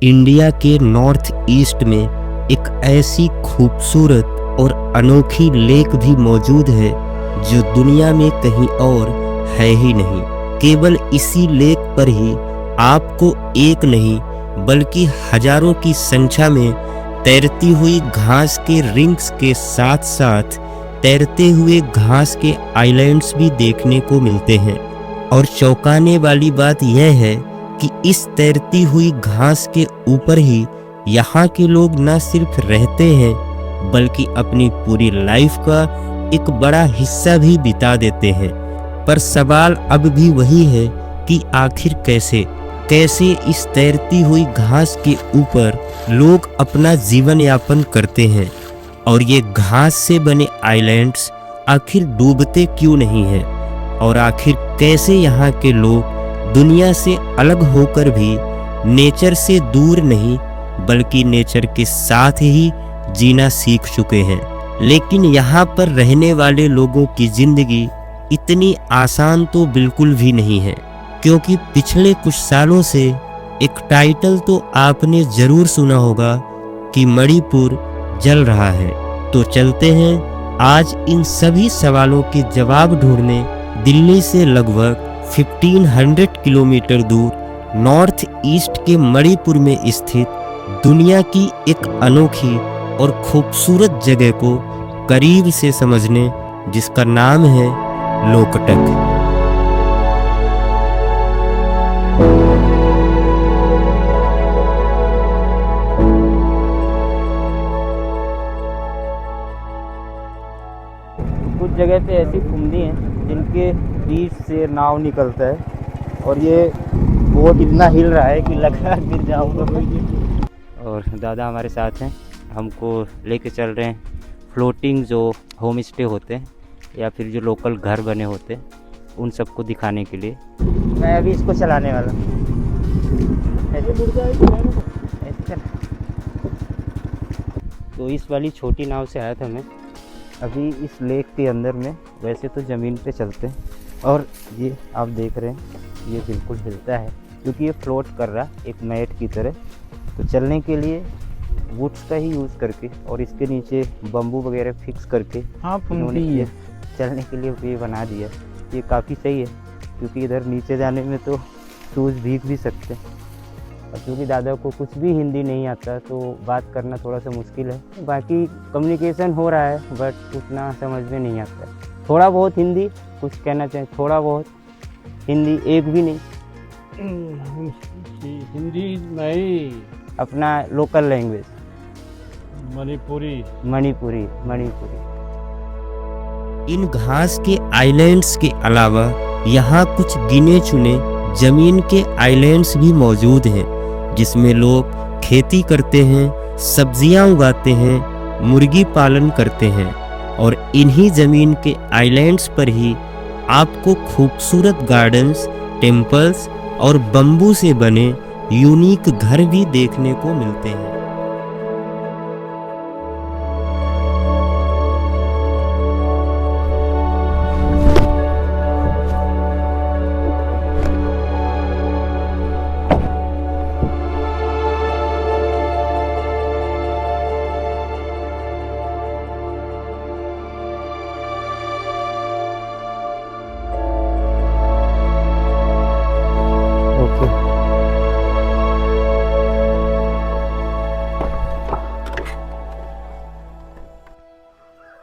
India के north east में एक ऐसी खूबसूरत और अनोखी लेक भी मौजूद है जो दुनिया में कहीं और है ही नहीं। केवल इसी लेक पर ही आपको एक नहीं बल्कि हजारों की संख्या में तैरती हुई घास के रिंग्स के साथ साथ तैरते हुए घास के आइलैंड्स भी देखने को मिलते हैं। और चौंकाने वाली बात यह है कि इस तैरती हुई घास के ऊपर ही यहाँ के लोग न सिर्फ रहते हैं बल्कि अपनी पूरी लाइफ का एक बड़ा हिस्सा भी बिता देते हैं। पर सवाल अब भी वही है कि आखिर कैसे इस तैरती हुई घास के ऊपर लोग अपना जीवन यापन करते हैं और ये घास से बने आइलैंड्स आखिर डूबते क्यों नहीं हैं और आखिर कैसे यहाँ के लोग दुनिया से अलग होकर भी नेचर से दूर नहीं बल्कि नेचर के साथ ही जीना सीख चुके हैं। लेकिन यहाँ पर रहने वाले लोगों की जिंदगी इतनी आसान तो बिल्कुल भी नहीं है, क्योंकि पिछले कुछ सालों से एक टाइटल तो आपने जरूर सुना होगा कि मणिपुर जल रहा है। तो चलते हैं आज इन सभी सवालों के जवाब ढूंढने दिल्ली से लगभग 1500 किलोमीटर दूर नॉर्थ ईस्ट के मणिपुर में स्थित दुनिया की एक अनोखी और खूबसूरत जगह को करीब से समझने, जिसका नाम है लोकटक। कुछ जगह पे ऐसी कुंडी हैं जिनके बीच से नाव निकलता है और ये बोट इतना हिल रहा है कि लग रहा है गिर जाऊंगा मैं। और दादा हमारे साथ हैं, हमको लेके चल रहे हैं फ्लोटिंग जो होम स्टे होते हैं या फिर जो लोकल घर बने होते हैं उन सबको दिखाने के लिए। मैं अभी इसको चलाने वाला हूँ। तो इस वाली छोटी नाव से आया था मैं। अभी इस लेक के अंदर में वैसे तो ज़मीन पे चलते हैं और ये आप देख रहे हैं ये बिल्कुल हिलता है क्योंकि ये फ्लोट कर रहा एक मैट की तरह। तो चलने के लिए वुड्स का ही यूज़ करके और इसके नीचे बम्बू वगैरह फिक्स करके इन्होंने ये चलने के लिए ये बना दिया। ये काफ़ी सही है क्योंकि इधर नीचे जाने में तो शूज़ भीग भी सकते हैं। और क्योंकि दादा को कुछ भी हिंदी नहीं आता तो बात करना थोड़ा सा मुश्किल है। बाकी कम्युनिकेशन हो रहा है बट उतना समझ में नहीं आता है। थोड़ा बहुत हिंदी कुछ कहना चाहिए, थोड़ा बहुत हिंदी, एक भी नहीं हिंदी नहीं, अपना लोकल लैंग्वेज मणिपुरी। इन घास के आइलैंड्स के अलावा यहाँ कुछ गिने चुने जमीन के आइलैंड्स भी मौजूद हैं जिसमें लोग खेती करते हैं, सब्जियां उगाते हैं, मुर्गी पालन करते हैं और इन्हीं जमीन के आइलैंड्स पर ही आपको खूबसूरत गार्डन्स, टेम्पल्स और बम्बू से बने यूनिक घर भी देखने को मिलते हैं।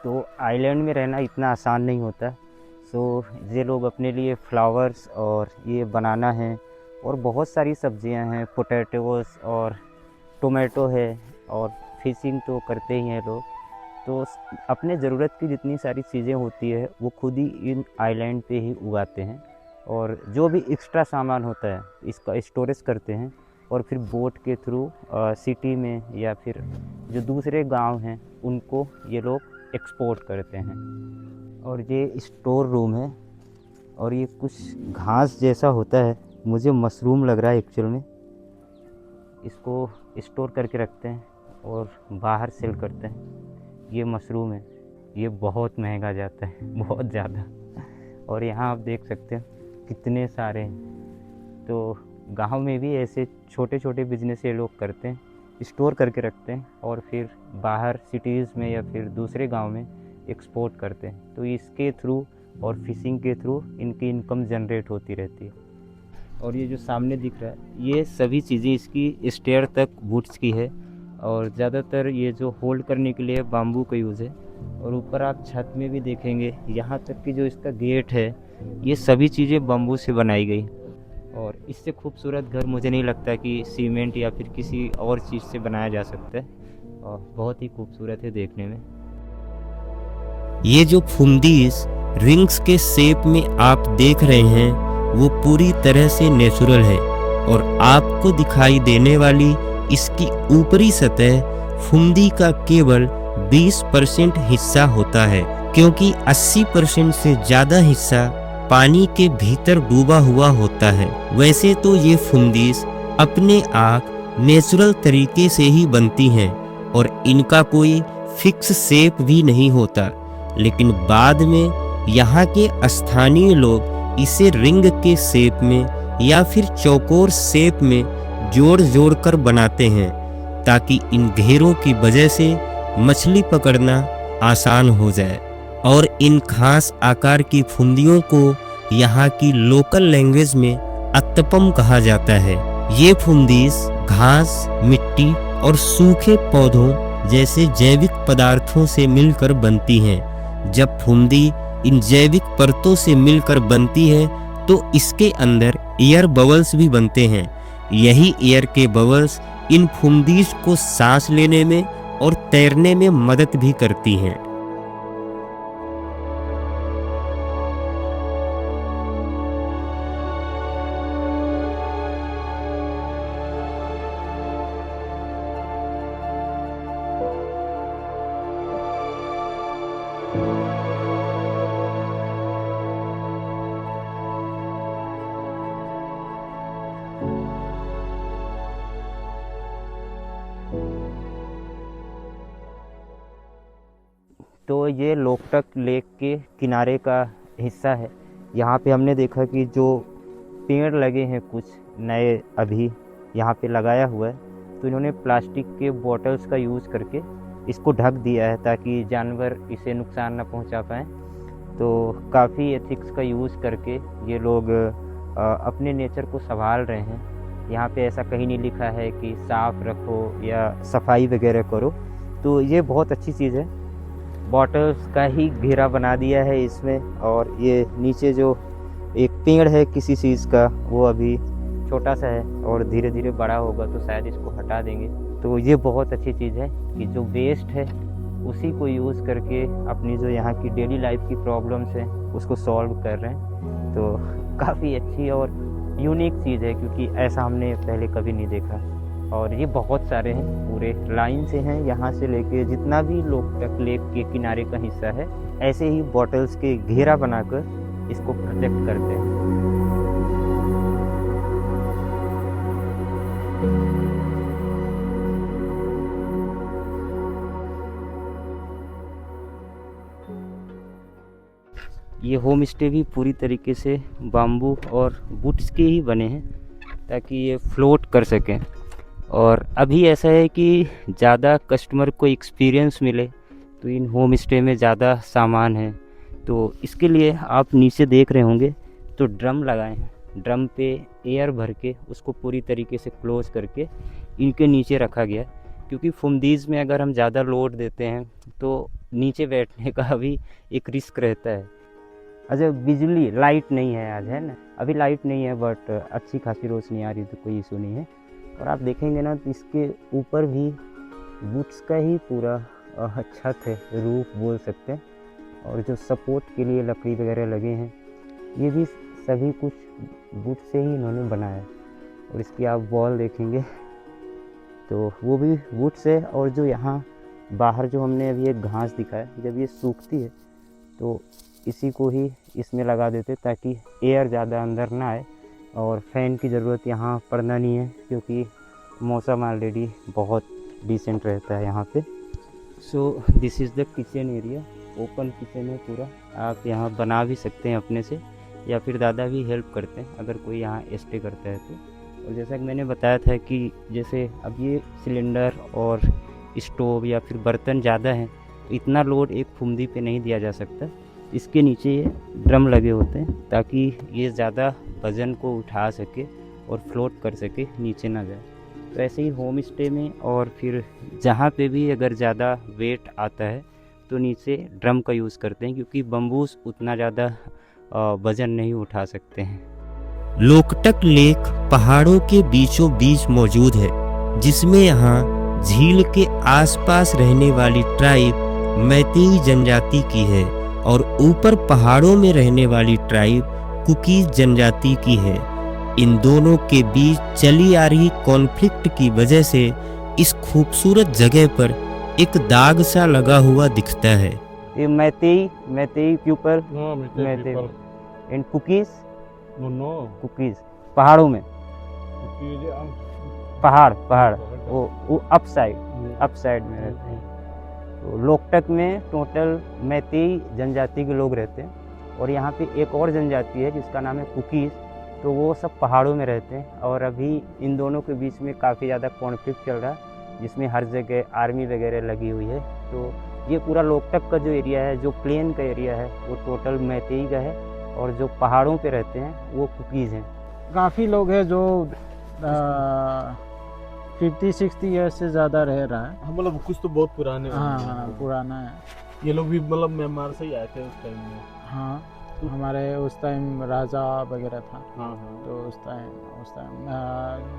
तो आइलैंड में रहना इतना आसान नहीं होता। सो ये लोग अपने लिए फ्लावर्स और ये बनाना है और बहुत सारी सब्जियां हैं, पोटैटोस और टोमेटो है और फिशिंग तो करते ही हैं लोग। तो अपने ज़रूरत की जितनी सारी चीज़ें होती है वो खुद ही इन आइलैंड पे ही उगाते हैं और जो भी एक्स्ट्रा सामान होता है इसका स्टोरेज करते हैं और फिर बोट के थ्रू सिटी में या फिर जो दूसरे गांव हैं उनको ये लोग एक्सपोर्ट करते हैं। और ये स्टोर रूम है और ये कुछ घास जैसा होता है, मुझे मशरूम लग रहा है एक्चुअल में। इसको स्टोर करके रखते हैं और बाहर सेल करते हैं। ये मशरूम है, ये बहुत महंगा जाता है, बहुत ज़्यादा। और यहाँ आप देख सकते हैं कितने सारे हैं। तो गांव में भी ऐसे छोटे छोटे बिजनेस ये लोग करते हैं, स्टोर करके रखते हैं और फिर बाहर सिटीज़ में या फिर दूसरे गांव में एक्सपोर्ट करते हैं। तो इसके थ्रू और फिशिंग के थ्रू इनकी इनकम जनरेट होती रहती है। और ये जो सामने दिख रहा है ये सभी चीज़ें इसकी स्टेयर तक वुड्स की है और ज़्यादातर ये जो होल्ड करने के लिए बाम्बू का यूज़ है। और ऊपर आप छत में भी देखेंगे यहाँ तक कि जो इसका गेट है ये सभी चीज़ें बाम्बू से बनाई गई। और इससे खूबसूरत घर मुझे नहीं लगता कि सीमेंट या फिर किसी और चीज़ से बनाया जा सकता है और बहुत ही खूबसूरत है देखने में। ये जो फुंदीस रिंग्स के शेप में आप देख रहे हैं वो पूरी तरह से नेचुरल है और आपको दिखाई देने वाली इसकी ऊपरी सतह फुंदी का केवल 20% हिस्सा होता है, क्योंकि 80% से ज़्यादा हिस्सा पानी के भीतर डूबा हुआ होता है। वैसे तो ये फुंदीस अपने आप नेचुरल तरीके से ही बनती हैं और इनका कोई फिक्स शेप भी नहीं होता, लेकिन बाद में यहाँ के स्थानीय लोग इसे रिंग के शेप में या फिर चौकोर शेप में जोड़ कर बनाते हैं ताकि इन घेरों की वजह से मछली पकड़ना आसान हो जाए। और इन खास आकार की फुंदियों को यहाँ की लोकल लैंग्वेज में अत्तपम कहा जाता है। ये फुंदीस घास, मिट्टी और सूखे पौधों जैसे जैविक पदार्थों से मिलकर बनती हैं। जब फुंदी इन जैविक परतों से मिलकर बनती है तो इसके अंदर एयर बबल्स भी बनते हैं। यही एयर के बबल्स इन फुंदीस को सांस लेने में और तैरने में मदद भी करती हैं। तो ये लोकटक लेक के किनारे का हिस्सा है। यहाँ पे हमने देखा कि जो पेड़ लगे हैं कुछ नए अभी यहाँ पे लगाया हुआ है, तो इन्होंने प्लास्टिक के बॉटल्स का यूज़ करके इसको ढक दिया है ताकि जानवर इसे नुकसान ना पहुँचा पाएँ। तो काफ़ी एथिक्स का यूज़ करके ये लोग अपने नेचर को संभाल रहे हैं। यहाँ पे ऐसा कहीं नहीं लिखा है कि साफ़ रखो या सफाई वगैरह करो, तो ये बहुत अच्छी चीज़ है। बॉटल्स का ही घेरा बना दिया है इसमें, और ये नीचे जो एक पेड़ है किसी चीज़ का वो अभी छोटा सा है और धीरे धीरे बड़ा होगा तो शायद इसको हटा देंगे। तो ये बहुत अच्छी चीज़ है कि जो वेस्ट है उसी को यूज़ करके अपनी जो यहाँ की डेली लाइफ की प्रॉब्लम्स हैं उसको सॉल्व कर रहे हैं। तो काफ़ी अच्छी और यूनिक चीज़ है क्योंकि ऐसा हमने पहले कभी नहीं देखा। और ये बहुत सारे हैं, पूरे लाइन से हैं, यहाँ से लेके जितना भी लोकटक लेक के किनारे का हिस्सा है ऐसे ही बॉटल्स के घेरा बनाकर इसको प्रोटेक्ट करते हैं। ये होम स्टे भी पूरी तरीके से बाम्बू और वुड्स के ही बने हैं ताकि ये फ्लोट कर सकें। और अभी ऐसा है कि ज़्यादा कस्टमर को एक्सपीरियंस मिले तो इन होम स्टे में ज़्यादा सामान है, तो इसके लिए आप नीचे देख रहे होंगे तो ड्रम लगाए हैं। ड्रम पे एयर भर के उसको पूरी तरीके से क्लोज करके इनके नीचे रखा गया, क्योंकि फुंदीज़ में अगर हम ज़्यादा लोड देते हैं तो नीचे बैठने का भी एक रिस्क रहता है। अच्छा, बिजली लाइट नहीं है आज, है ना, अभी लाइट नहीं है, बट अच्छी खासी रोशनी आ रही तो कोई इशू नहीं है। और आप देखेंगे ना तो इसके ऊपर भी वुड्स का ही पूरा छत है, रूफ बोल सकते हैं। और जो सपोर्ट के लिए लकड़ी वगैरह लगे हैं ये भी सभी कुछ वुड से ही इन्होंने बनाया है। और इसकी आप वॉल देखेंगे तो वो भी वुड से। और जो यहाँ बाहर जो हमने अभी एक घास दिखाया, जब ये सूखती है तो इसी को ही इसमें लगा देते ताकि एयर ज़्यादा अंदर ना आए और फ़ैन की ज़रूरत यहाँ पड़ना नहीं है क्योंकि मौसम ऑलरेडी बहुत डिसेंट रहता है यहाँ पे। So this is the kitchen area, open kitchen है पूरा। आप यहाँ बना भी सकते हैं अपने से, या फिर दादा भी हेल्प करते हैं अगर कोई यहाँ स्टे करता है तो। और जैसा कि मैंने बताया था कि जैसे अब ये सिलेंडर और स्टोव या फिर बर्तन ज़्यादा हैं, तो इतना लोड एक फुमदी पे नहीं दिया जा सकता। इसके नीचे ये ड्रम लगे होते हैं ताकि ये ज़्यादा वज़न को उठा सके और फ्लोट कर सके, नीचे ना जाए। तो ऐसे ही होम स्टे में और फिर जहाँ पे भी अगर ज़्यादा वेट आता है तो नीचे ड्रम का यूज़ करते हैं, क्योंकि बम्बूस उतना ज़्यादा वज़न नहीं उठा सकते हैं। लोकटक लेक पहाड़ों के बीचों बीच मौजूद है, जिसमें यहाँ झील के आसपास रहने वाली ट्राइब मैतेई जनजाति की है और ऊपर पहाड़ों में रहने वाली ट्राइब कुकीज जनजाति की है। इन दोनों के बीच चली आ रही कॉन्फ्लिक्ट की वजह से इस खूबसूरत जगह पर एक दाग सा लगा हुआ दिखता है। ये Meitei people No, Meitei people. And cookies No. Cookies पहाड़ों में, ये पहाड़ वो अप साइड में रहते हैं। तो लोकटक में टोटल मैतेई जनजाति के लोग रहते हैं और यहाँ पे एक और जनजाति है जिसका नाम है कुकीज़, तो वो सब पहाड़ों में रहते हैं। और अभी इन दोनों के बीच में काफ़ी ज़्यादा कॉन्फ्लिक्ट चल रहा है, जिसमें हर जगह आर्मी वगैरह लगी हुई है। तो ये पूरा लोकटक का जो एरिया है, जो प्लेन का एरिया है, वो टोटल मैतेई का है और जो पहाड़ों पे रहते हैं वो कुकीज़ हैं। काफ़ी लोग हैं जो 50-60 ईयर्स से ज़्यादा रह रहा है। हाँ, मतलब कुछ तो बहुत पुराने हाँ होंगे। हाँ पुराना है। ये लोग भी मतलब म्यांमार से ही आए थे उस टाइम में। हाँ हमारे उस टाइम राजा वगैरह था, हाँ हाँ। तो उस टाइम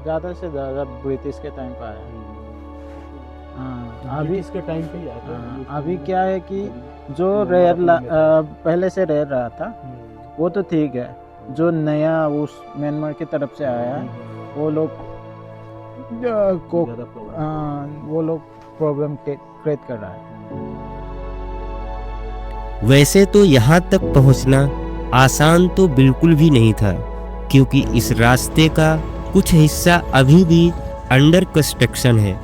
ज़्यादा से ज़्यादा ब्रिटिश के टाइम पर आया। हाँ अभी इसके टाइम पे ही आए थे। हाँ, अभी क्या है कि जो पहले से रह रहा था वो तो ठीक है, जो नया उस म्यांमार की तरफ से आया है वो लोग को ज़्यादा problem। वो लोग प्रॉब्लम क्रिएट कर रहा है। वैसे तो यहाँ तक पहुँचना आसान तो बिल्कुल भी नहीं था, क्योंकि इस रास्ते का कुछ हिस्सा अभी भी अंडर कंस्ट्रक्शन है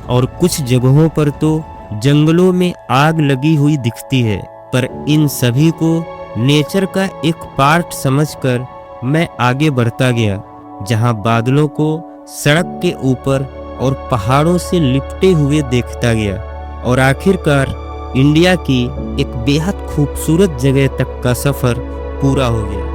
और कुछ जगहों पर तो जंगलों में आग लगी हुई दिखती है। पर इन सभी को नेचर का एक पार्ट समझकर मैं आगे बढ़ता गया, जहाँ बादलों को सड़क के ऊपर और पहाड़ों से लिपटे हुए देखता गया और आखिरकार इंडिया की एक बेहद खूबसूरत जगह तक का सफ़र पूरा हो गया।